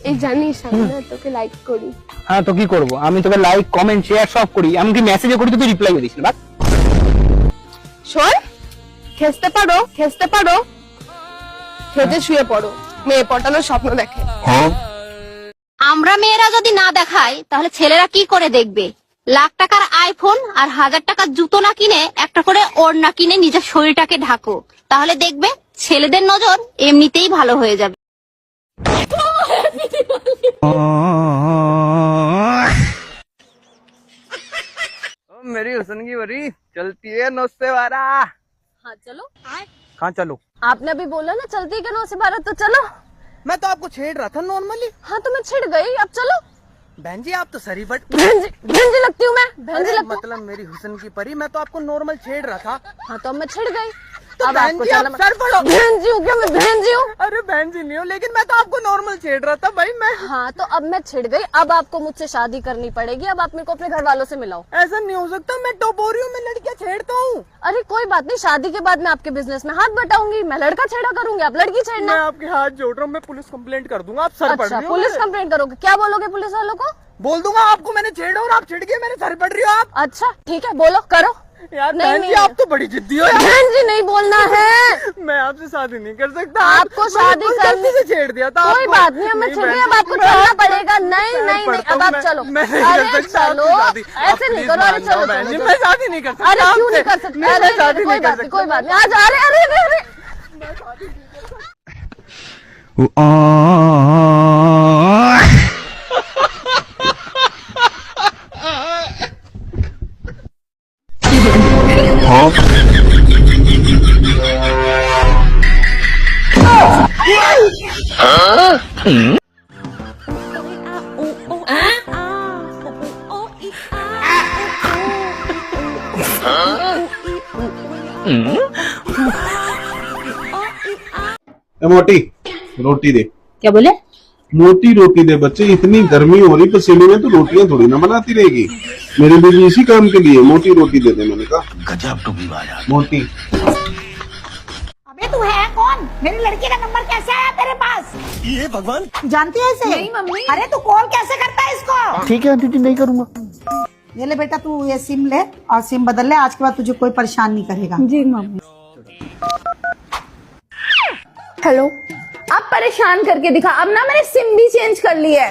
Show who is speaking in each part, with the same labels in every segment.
Speaker 1: এই জানিস আমি না তোকে লাইক করি।
Speaker 2: হ্যাঁ তো কি করবো, আমি তোকে লাইক কমেন্ট শেয়ার সব করি, এমনকি মেসেজও করি, তো তুই রিপ্লাই দিস না।
Speaker 1: শোন, খেতে পারো খেতে শুয়ে পড়ো, মেয়ে পটানোর স্বপ্ন দেখে।
Speaker 3: আমরা মেয়েরা যদি না দেখাই তাহলে ছেলেরা কি করে দেখবে? লাখ টাকার আইফোন আর 1000 টাকার জুতো না কিনে একটা করে ওড়না কিনে নিজের শরীরটাকে ঢাকো, তাহলে দেখবে ছেলেদের নজর এমনিতেই ভালো হয়ে যাবে।
Speaker 2: मेरी हुस्न की बरी चलती है 912।
Speaker 1: हाँ चलो।
Speaker 2: कहाँ चलो?
Speaker 1: आपने अभी बोला ना चलती है 912, तो चलो।
Speaker 2: मैं तो आपको छेड़ रहा था नॉर्मली।
Speaker 1: हाँ तो मैं छिड़ गई, अब चलो।
Speaker 2: बहन जी आप तो सरी बट
Speaker 1: बहन जी लगती हूँ मैं, बहन जी लगती हूँ।
Speaker 2: मतलब मेरी हुस्न की परी, मैं तो आपको नॉर्मल छेड़ रहा था।
Speaker 1: हाँ तो अब मैं छिड़ गई,
Speaker 2: तो
Speaker 1: अब
Speaker 2: बहन
Speaker 1: आपको
Speaker 2: जी
Speaker 1: चलना।
Speaker 2: आप सर पड़ो।
Speaker 1: बहन जी हूँ क्या मैं? बहन जी हूँ।
Speaker 2: अरे बहन जी नहीं हो, लेकिन मैं तो आपको नॉर्मल छेड़ रहा था भाई मैं।
Speaker 1: हाँ तो अब मैं छिड़ गई, अब आपको मुझसे शादी करनी पड़ेगी, अब आप मेरे को अपने घर वालों से मिलाओ।
Speaker 2: ऐसा नहीं हो सकता, मैं टॉप हो रही हूँ, मैं लड़कियाँ छेड़ता हूँ।
Speaker 1: अरे कोई बात नहीं, शादी के बाद मैं आपके बिजनेस में हाथ बटाऊंगी, मैं लड़का छेड़ा करूंगी, आप लड़की छेड़ना।
Speaker 2: मैं आपके हाथ जोड़ रहा हूँ, मैं पुलिस कंप्लेंट कर दूंगा, आप सर पड़
Speaker 1: अच्छा
Speaker 2: रही हो।
Speaker 1: पुलिस कंप्लेंट करोगे? क्या बोलोगे पुलिस वालों को?
Speaker 2: बोल दूंगा आपको मैंने छेड़ा और आप छिड़ गए, मेरे सर पड़ रही हो आप।
Speaker 1: अच्छा ठीक है, बोलो, करो।
Speaker 2: यार
Speaker 1: नहीं,
Speaker 2: बहन जी
Speaker 1: नहीं।
Speaker 2: आप तो बड़ी जिद्दी हो यार।
Speaker 1: बहन जी नहीं बोलना है।
Speaker 2: मैं आपसे शादी नहीं कर सकता।
Speaker 1: आपको शादी
Speaker 2: मैंने
Speaker 1: करनी
Speaker 2: से छेड़ दिया था
Speaker 1: कोई
Speaker 2: आपको।
Speaker 1: बात नहीं, अब मैं छिड़ गई, अब आपको चलना पड़ेगा। नहीं नहीं नहीं, अब आप चलो। अरे चलो, ऐसे नहीं करो, अरे चलो
Speaker 2: बहन जी
Speaker 1: चलो।
Speaker 2: मैं शादी नहीं कर सकता।
Speaker 1: अरे क्यों नहीं कर सकते? अरे कोई बात नहीं, कोई बात नहीं, आज अरे अरे अरे
Speaker 4: मोटी रोटी दे।
Speaker 3: क्या बोले?
Speaker 4: मोटी रोटी दे बच्चे, इतनी गर्मी हो रही पसीने में तो रोटियां थोड़ी ना बनाती रहेगी। मेरे लिए इसी काम के लिए मोटी रोटी दे दे। मैंने कहा
Speaker 5: गजब तुम भी बाजा।
Speaker 4: मोटी।
Speaker 6: अबे तू है कौन? मेरी लड़की का नंबर कैसे आया तेरे पास?
Speaker 5: ये भगवान
Speaker 6: जानती है इसे?
Speaker 1: नहीं मम्मी।
Speaker 6: अरे तू कॉल कैसे करता है इसको?
Speaker 2: ठीक है आंटी नहीं करूंगा।
Speaker 6: ये ले बेटा, तू ये सिम ले और सिम बदल ले, आज के बाद तुझे कोई परेशान नहीं करेगा। जी मम्मी।
Speaker 1: हेलो, आप परेशान करके दिखा, अब ना मैंने सिम भी चेंज कर ली है।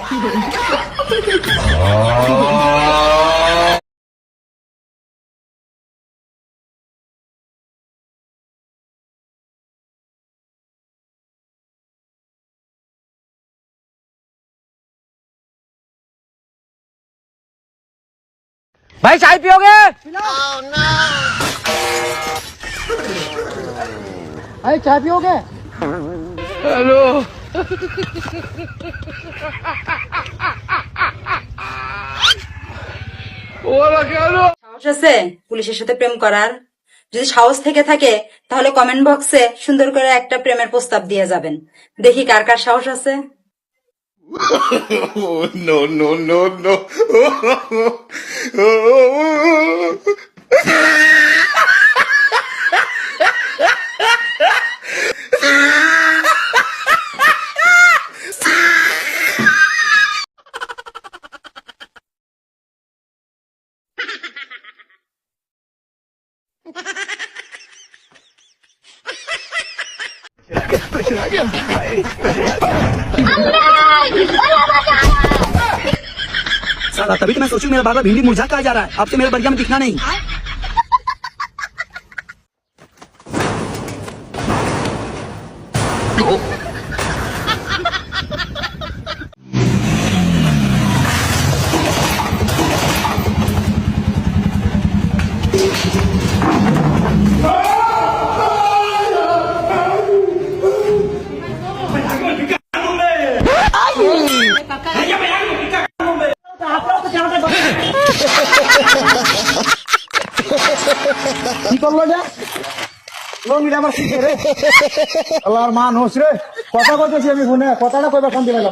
Speaker 2: भाई चाय पियोगे? भाई चाय पियोगे? हेलो
Speaker 7: সাহস আছে পুলিশের সাথে প্রেম করার? যদি সাহস থেকে থাকে তাহলে কমেন্ট বক্সে সুন্দর করে একটা প্রেমের প্রস্তাব দিয়ে যাবেন, দেখি কার কার সাহস আছে।
Speaker 5: नो नो नो नो
Speaker 2: साला तभी तो मैं सोचूं मेरा बाबा भिंडी मुरझा कहा जा रहा है, अब से मेरा बढ़िया में दिखना नहीं।
Speaker 8: কি করলো যা লঙ্গিটা আমার শিখে রে আল্লাহর মান হোস রে কথা কইতেছি আমি ফোনে কথাটা কইবা শান্তি লাগলো।